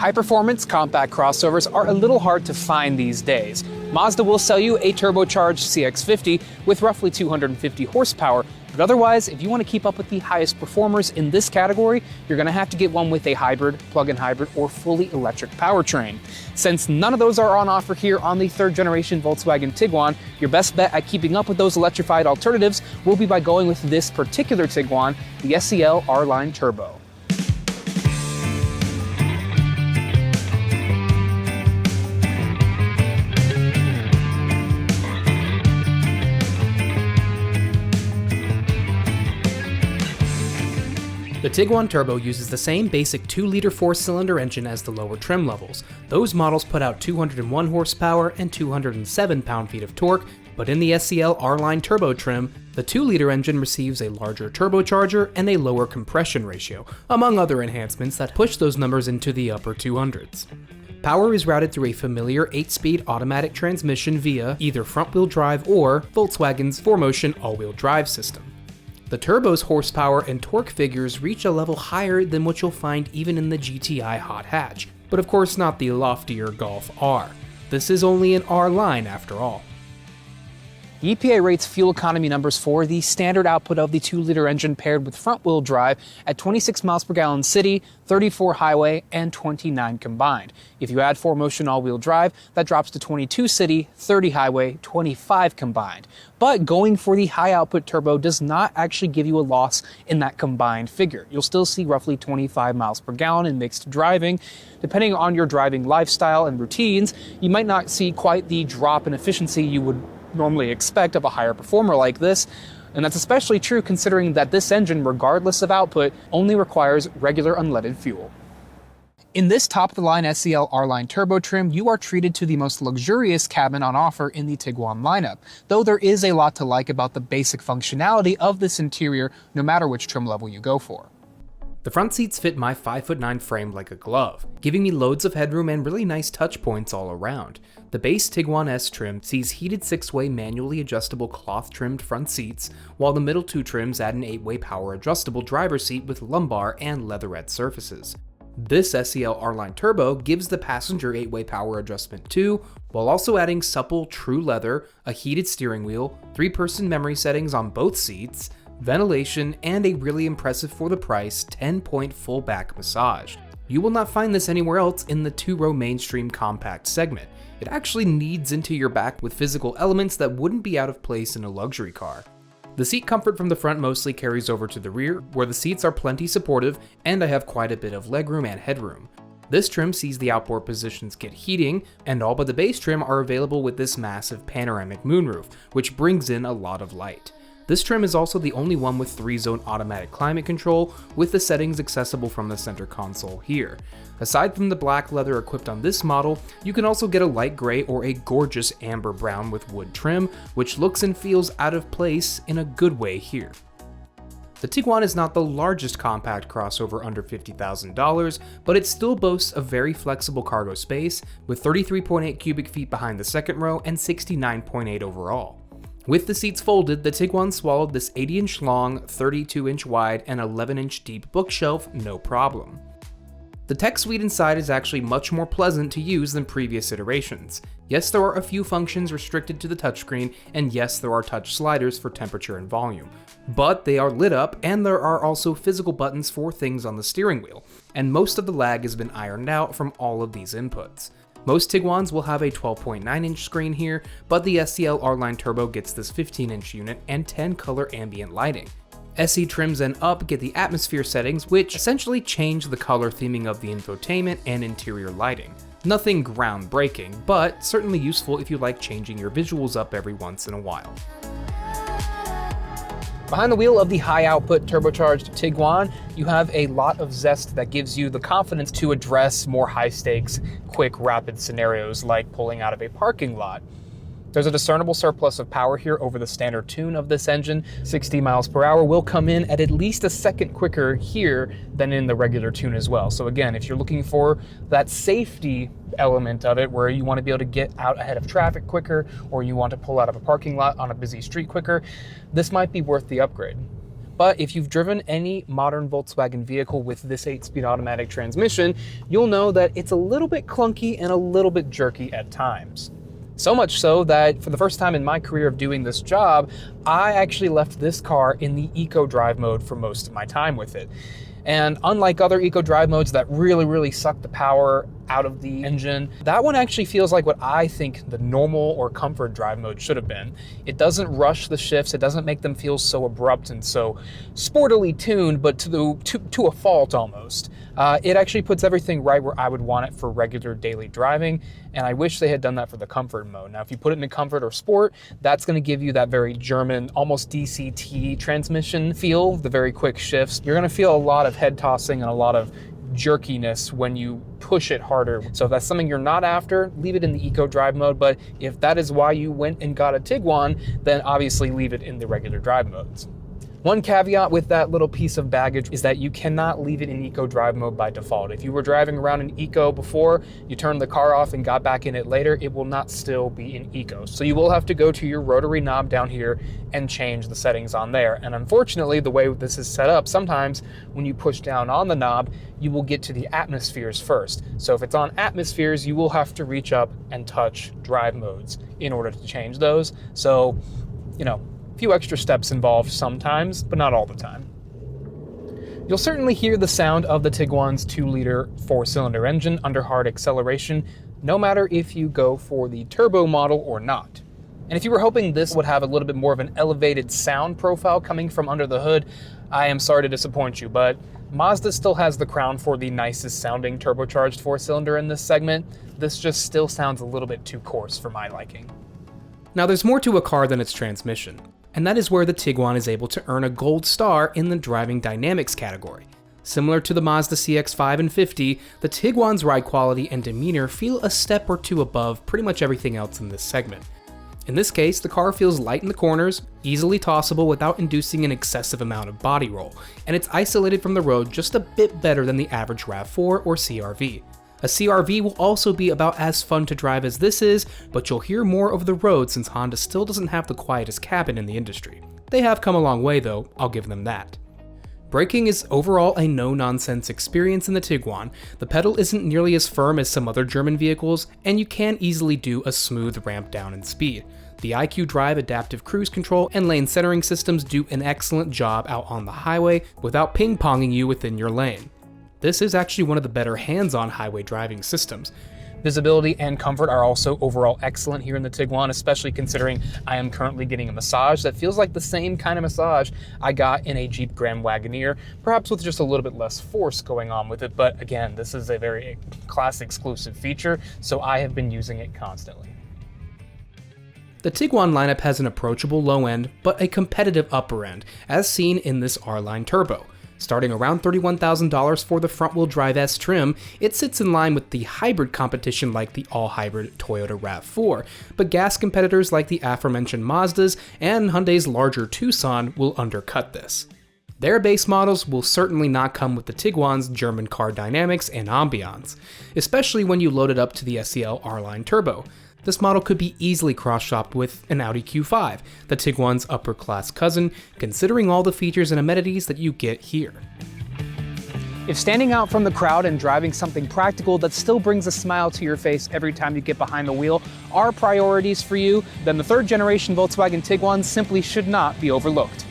High-performance compact crossovers are a little hard to find these days. Mazda will sell you a turbocharged CX-50 with roughly 250 horsepower, but otherwise, if you want to keep up with the highest performers in this category, you're going to have to get one with a hybrid, plug-in hybrid, or fully electric powertrain. Since none of those are on offer here on the third-generation Volkswagen Tiguan, your best bet at keeping up with those electrified alternatives will be by going with this particular Tiguan, the SEL R-Line Turbo. The Tiguan Turbo uses the same basic 2-liter 4-cylinder engine as the lower trim levels. Those models put out 201 horsepower and 207 pound-feet of torque, but in the SEL R-Line Turbo trim, the 2-liter engine receives a larger turbocharger and a lower compression ratio, among other enhancements that push those numbers into the upper 200s. Power is routed through a familiar 8-speed automatic transmission via either front-wheel drive or Volkswagen's 4Motion all-wheel drive system. The Turbo's horsepower and torque figures reach a level higher than what you'll find even in the GTI hot hatch, but of course not the loftier Golf R. This is only an R-Line after all. The EPA rates fuel economy numbers for the standard output of the 2-liter engine paired with front-wheel drive at 26 miles per gallon city, 34 highway, and 29 combined. If you add 4Motion all-wheel drive, that drops to 22 city, 30 highway, 25 combined. But going for the high-output turbo does not actually give you a loss in that combined figure. You'll still see roughly 25 miles per gallon in mixed driving. Depending on your driving lifestyle and routines, you might not see quite the drop in efficiency you would normally expect of a higher performer like this, and that's especially true considering that this engine, regardless of output, only requires regular unleaded fuel. In this top-of-the-line SEL R-Line Turbo trim, you are treated to the most luxurious cabin on offer in the Tiguan lineup, though there is a lot to like about the basic functionality of this interior, no matter which trim level you go for. The front seats fit my 5'9" frame like a glove, giving me loads of headroom and really nice touch points all around. The base Tiguan S trim sees heated 6-way manually adjustable cloth-trimmed front seats, while the middle 2 trims add an 8-way power adjustable driver's seat with lumbar and leatherette surfaces. This SEL R-Line Turbo gives the passenger 8-way power adjustment too, while also adding supple true leather, a heated steering wheel, 3-person memory settings on both seats, ventilation, and a really impressive for the price 10-point full back massage. You will not find this anywhere else in the 2-row mainstream compact segment. It actually kneads into your back with physical elements that wouldn't be out of place in a luxury car. The seat comfort from the front mostly carries over to the rear, where the seats are plenty supportive and I have quite a bit of legroom and headroom. This trim sees the outboard positions get heating, and all but the base trim are available with this massive panoramic moonroof, which brings in a lot of light. This trim is also the only one with 3-zone automatic climate control, with the settings accessible from the center console here. Aside from the black leather equipped on this model, you can also get a light gray or a gorgeous amber brown with wood trim, which looks and feels out of place in a good way here. The Tiguan is not the largest compact crossover under $50,000, but it still boasts a very flexible cargo space, with 33.8 cubic feet behind the second row and 69.8 overall. With the seats folded, the Tiguan swallowed this 80-inch long, 32-inch wide, and 11-inch deep bookshelf no problem. The tech suite inside is actually much more pleasant to use than previous iterations. Yes, there are a few functions restricted to the touchscreen, and yes, there are touch sliders for temperature and volume. But they are lit up, and there are also physical buttons for things on the steering wheel, and most of the lag has been ironed out from all of these inputs. Most Tiguans will have a 12.9-inch screen here, but the SEL R-Line Turbo gets this 15-inch unit and 10-color ambient lighting. SE trims and up get the atmosphere settings, which essentially change the color theming of the infotainment and interior lighting. Nothing groundbreaking, but certainly useful if you like changing your visuals up every once in a while. Behind the wheel of the high-output turbocharged Tiguan, you have a lot of zest that gives you the confidence to address more high-stakes, quick, rapid scenarios like pulling out of a parking lot. There's a discernible surplus of power here over the standard tune of this engine. 60 miles per hour will come in at least a second quicker here than in the regular tune as well. So again, if you're looking for that safety element of it, where you want to be able to get out ahead of traffic quicker, or you want to pull out of a parking lot on a busy street quicker, this might be worth the upgrade. But if you've driven any modern Volkswagen vehicle with this 8-speed automatic transmission, you'll know that it's a little bit clunky and a little bit jerky at times. So much so that for the first time in my career of doing this job, I actually left this car in the Eco Drive mode for most of my time with it. And unlike other Eco Drive modes that really suck the power out of the engine, that one actually feels like what I think the normal or comfort drive mode should have been. It doesn't rush the shifts, it doesn't make them feel so abrupt and so sportily tuned, but to a fault almost. It actually puts everything right where I would want it for regular daily driving, and I wish they had done that for the comfort mode. Now, if you put it into comfort or sport, that's going to give you that very German, almost DCT transmission feel, the very quick shifts. You're going to feel a lot of head tossing and a lot of jerkiness when you push it harder. So if that's something you're not after, leave it in the Eco Drive mode, but if that is why you went and got a Tiguan, then obviously leave it in the regular drive modes. One caveat with that little piece of baggage is that you cannot leave it in Eco Drive mode by default. If you were driving around in Eco before, you turned the car off and got back in it later, it will not still be in Eco. So you will have to go to your rotary knob down here and change the settings on there. And unfortunately, the way this is set up, sometimes when you push down on the knob, you will get to the atmospheres first. So if it's on atmospheres, you will have to reach up and touch drive modes in order to change those. So, you know, few extra steps involved sometimes, but not all the time. You'll certainly hear the sound of the Tiguan's 2-liter 4-cylinder engine under hard acceleration, no matter if you go for the turbo model or not. And if you were hoping this would have a little bit more of an elevated sound profile coming from under the hood, I am sorry to disappoint you, but Mazda still has the crown for the nicest sounding turbocharged 4-cylinder in this segment. This just still sounds a little bit too coarse for my liking. Now there's more to a car than its transmission, and that is where the Tiguan is able to earn a gold star in the driving dynamics category. Similar to the Mazda CX-5 and 50, the Tiguan's ride quality and demeanor feel a step or two above pretty much everything else in this segment. In this case, the car feels light in the corners, easily tossable without inducing an excessive amount of body roll, and it's isolated from the road just a bit better than the average RAV4 or CR-V. A CR-V will also be about as fun to drive as this is, but you'll hear more over the road since Honda still doesn't have the quietest cabin in the industry. They have come a long way though, I'll give them that. Braking is overall a no-nonsense experience in the Tiguan. The pedal isn't nearly as firm as some other German vehicles, and you can easily do a smooth ramp down in speed. The IQ Drive adaptive cruise control and lane centering systems do an excellent job out on the highway without ping-ponging you within your lane. This is actually one of the better hands-on highway driving systems. Visibility and comfort are also overall excellent here in the Tiguan, especially considering I am currently getting a massage that feels like the same kind of massage I got in a Jeep Grand Wagoneer, perhaps with just a little bit less force going on with it. But again, this is a very class exclusive feature, so I have been using it constantly. The Tiguan lineup has an approachable low end, but a competitive upper end, as seen in this R-Line Turbo. Starting around $31,000 for the front-wheel drive S trim, it sits in line with the hybrid competition like the all-hybrid Toyota RAV4, but gas competitors like the aforementioned Mazdas and Hyundai's larger Tucson will undercut this. Their base models will certainly not come with the Tiguan's German car dynamics and ambiance, especially when you load it up to the SEL R-Line Turbo. This model could be easily cross-shopped with an Audi Q5, the Tiguan's upper-class cousin, considering all the features and amenities that you get here. If standing out from the crowd and driving something practical that still brings a smile to your face every time you get behind the wheel are priorities for you, then the third-generation Volkswagen Tiguan simply should not be overlooked.